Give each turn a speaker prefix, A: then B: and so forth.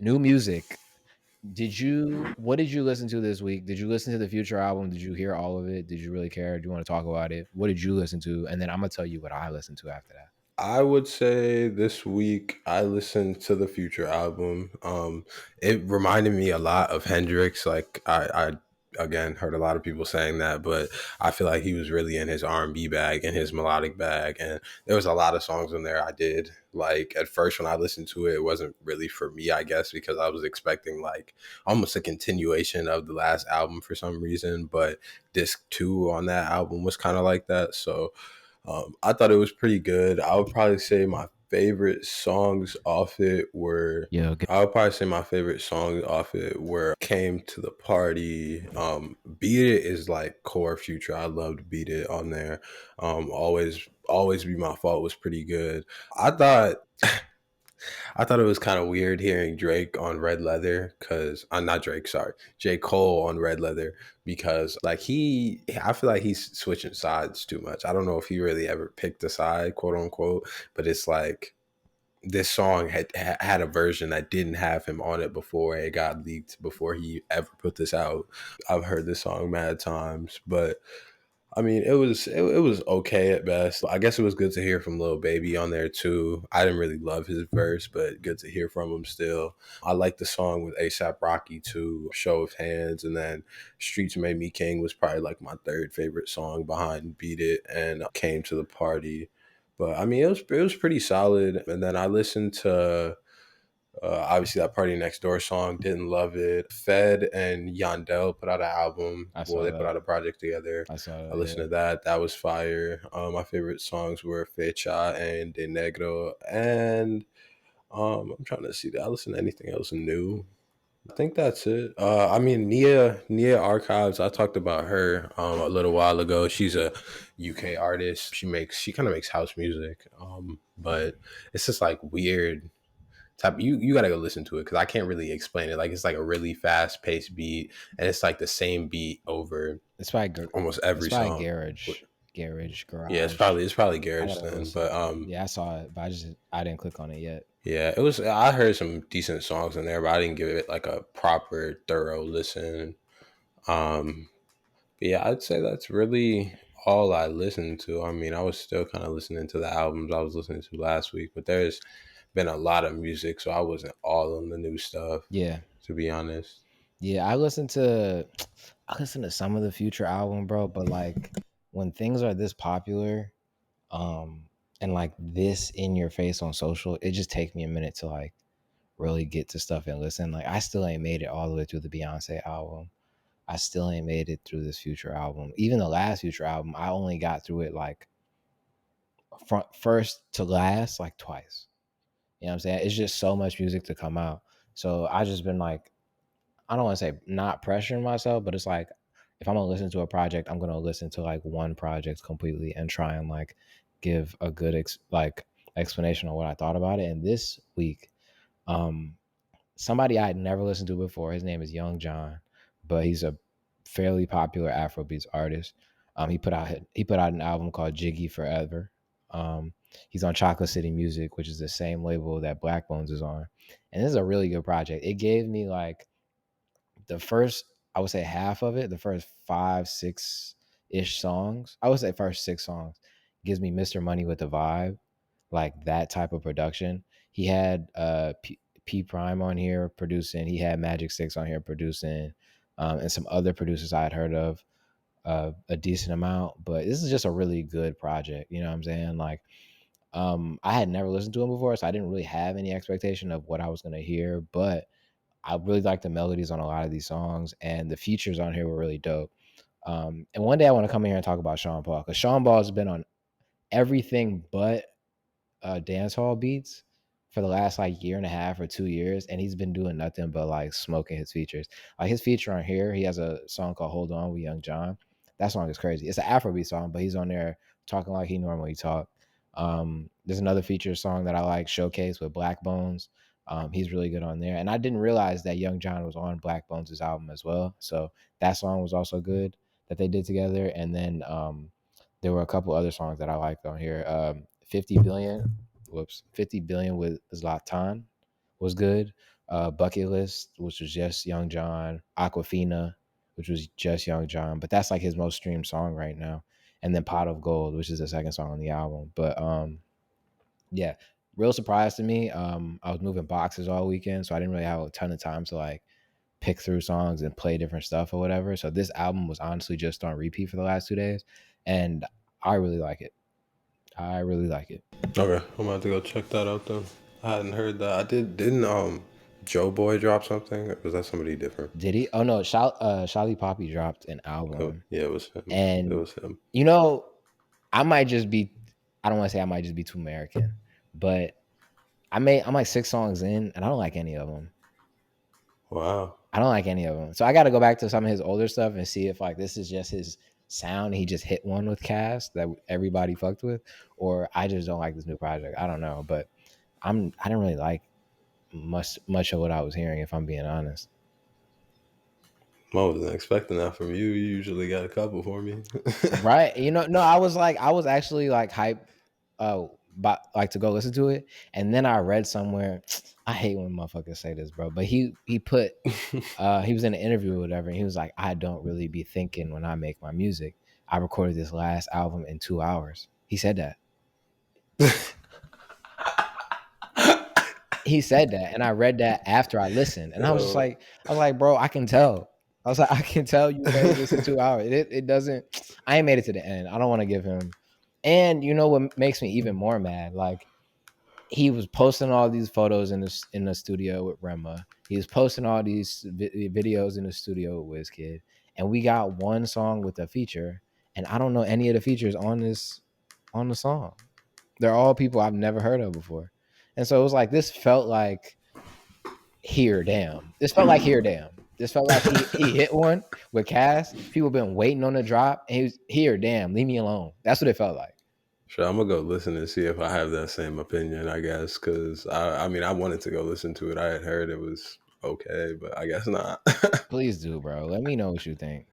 A: new music. What did you listen to this week? Did you listen to the Future album? Did you hear all of it? Did you really care? Do you want to talk about it? What did you listen to? And then I'm gonna tell you what I listened to after that.
B: I would say this week I listened to the Future album. It reminded me a lot of Hendrix. Like I again heard a lot of people saying that, but I feel like he was really in his R&B bag and his melodic bag, and there was a lot of songs in there I did like. At first, when I listened to it, it wasn't really for me, I guess, because I was expecting like almost a continuation of the last album for some reason. But disc two on that album was kind of like that, so. I thought it was pretty good. I would probably say my favorite songs off it were.
A: Yeah, okay.
B: I would probably say my favorite songs off it were "Came to the Party." "Beat It" is like core Future. I loved "Beat It" on there. Always Be My Fault was pretty good. I thought I thought it was kind of weird hearing Drake on Red Leather because I'm not Drake, sorry, J. Cole on Red Leather because like I feel like he's switching sides too much. I don't know if he really ever picked a side, quote unquote, but it's like this song had a version that didn't have him on it before it got leaked before he ever put this out. I've heard this song mad times, but I mean, it was okay at best. I guess it was good to hear from Lil Baby on there too. I didn't really love his verse, but good to hear from him still. I like the song with ASAP Rocky too, Show of Hands, and then Streets Made Me King was probably like my third favorite song behind Beat It and Came to the Party. But I mean, it was pretty solid. And then I listened to obviously, that Party Next Door song, didn't love it. Fed and Yandel put out an album.
A: I
B: Well,
A: saw
B: they put
A: that.
B: out a project together.
A: I saw
B: I
A: that.
B: listened
A: Yeah.
B: to that. That was fire. My favorite songs were Fecha and De Negro. And I'm trying to see that. I listen to anything else new. I think that's it. I mean, Nia Archives. I talked about her a little while ago. She's a UK artist. She kind of makes house music, but it's just like weird type. You got to go listen to it because I can't really explain it. Like it's like a really fast paced beat, and it's like the same beat over
A: It's by
B: almost
A: it's
B: every
A: by
B: song. Yeah, it's
A: Garage.
B: probably
A: I
B: Garage
A: gotta
B: then,
A: listen.
B: but
A: Yeah, I saw it, but I didn't click on it yet.
B: yeah, it was. I heard some decent songs in there, but I didn't give it like a proper thorough listen. Um, but yeah, I'd say that's really all I listened to. I mean, I was still kind of listening to the albums I was listening to last week, but there's been a lot of music, so I wasn't all on the new stuff,
A: Yeah.
B: to be honest.
A: Yeah, I listened to some of the Future album, bro, but like when things are this popular, and like this in your face on social, it just takes me a minute to like really get to stuff and listen. Like I still ain't made it all the way through the Beyonce album. I still ain't made it through this Future album. Even the last Future album, I only got through it like front first to last like twice. You know what I'm saying? It's just so much music to come out. So I just been like, I don't want to say not pressuring myself, but it's like if I'm gonna listen to a project, I'm gonna listen to like one project completely and try and like give a good explanation on what I thought about it. And this week, um, somebody I had never listened to before. His name is Young John, but he's a fairly popular Afrobeats artist. He put out an album called Jiggy Forever. He's on Chocolate City Music, which is the same label that Black Bones is on, and this is a really good project. It gave me like the first, I would say half of it, the first 5, 6 ish songs. I would say first 6 songs gives me Mr. Money with the vibe, like that type of production. He had P Prime on here producing. He had Magic Six on here producing, and some other producers I had heard of a decent amount. But this is just a really good project. You know what I'm saying? Like, I had never listened to him before, so I didn't really have any expectation of what I was gonna hear. But I really like the melodies on a lot of these songs, and the features on here were really dope. And one day I want to come in here and talk about Sean Paul because Sean Paul has been on everything but dance hall beats for the last like year and a half or 2 years, and he's been doing nothing but like smoking his features. Like his feature on here, he has a song called "Hold On" with Young John. That song is crazy. It's an Afrobeat song, but he's on there talking like he normally talk. There's another feature song that I like, "Showcase" with Black Bones. He's really good on there, and I didn't realize that Young John was on Black Bones' album as well. So that song was also good that they did together. And then there were a couple other songs that I liked on here. 50 billion with Zlatan was good. Bucket List, which was just Young John, Aquafina, which was just Young John, but that's like his most streamed song right now. And then Pot of Gold, which is the second song on the album. But yeah, real surprise to me. I was moving boxes all weekend, so I didn't really have a ton of time to like pick through songs and play different stuff or whatever. So this album was honestly just on repeat for the last 2 days, and I really like it. I really like it.
B: Okay, I'm about to go check that out then. I hadn't heard that. I didn't Joe Boy drop something? Or was that somebody different?
A: Did he? Oh no, Shali Poppy dropped an album,
B: Yeah, it was him. It
A: and
B: was him.
A: you know, I might just be. I don't want to say I might just be too American, but I'm like 6 songs in, and I don't like any of them.
B: Wow.
A: I don't like any of them. So I got to go back to some of his older stuff and see if like this is just his sound. He just hit one with Cass that everybody fucked with, or I just don't like this new project. I don't know, but I didn't really like much of what I was hearing, if I'm being honest.
B: I wasn't expecting that from you. You usually got a couple for me.
A: Right? No, I was actually like hyped, but like to go listen to it, and then I read somewhere. I hate when motherfuckers say this, bro. But he put he was in an interview or whatever, and he was like, I don't really be thinking when I make my music. I recorded this last album in 2 hours. He said that. He said that, and I read that after I listened, and
B: Yo.
A: I was like, bro, I can tell. I was like, I can tell you made this in 2 hours. It doesn't. I ain't made it to the end. I don't want to give him. And you know what makes me even more mad? Like he was posting all these photos in the studio with Rema. He was posting all these videos in the studio with Wizkid, and we got one song with a feature, and I don't know any of the features on the song. They're all people I've never heard of before, and so it was like this felt like here, damn. This felt like here, damn. This felt like he hit one with Cass. People been waiting on the drop, and he was here, damn. Leave me alone. That's what it felt like.
B: Sure, I'm gonna go listen and see if I have that same opinion, I guess, because I mean, I wanted to go listen to it. I had heard it was okay, but I guess not.
A: Please do, bro. Let me know what you think.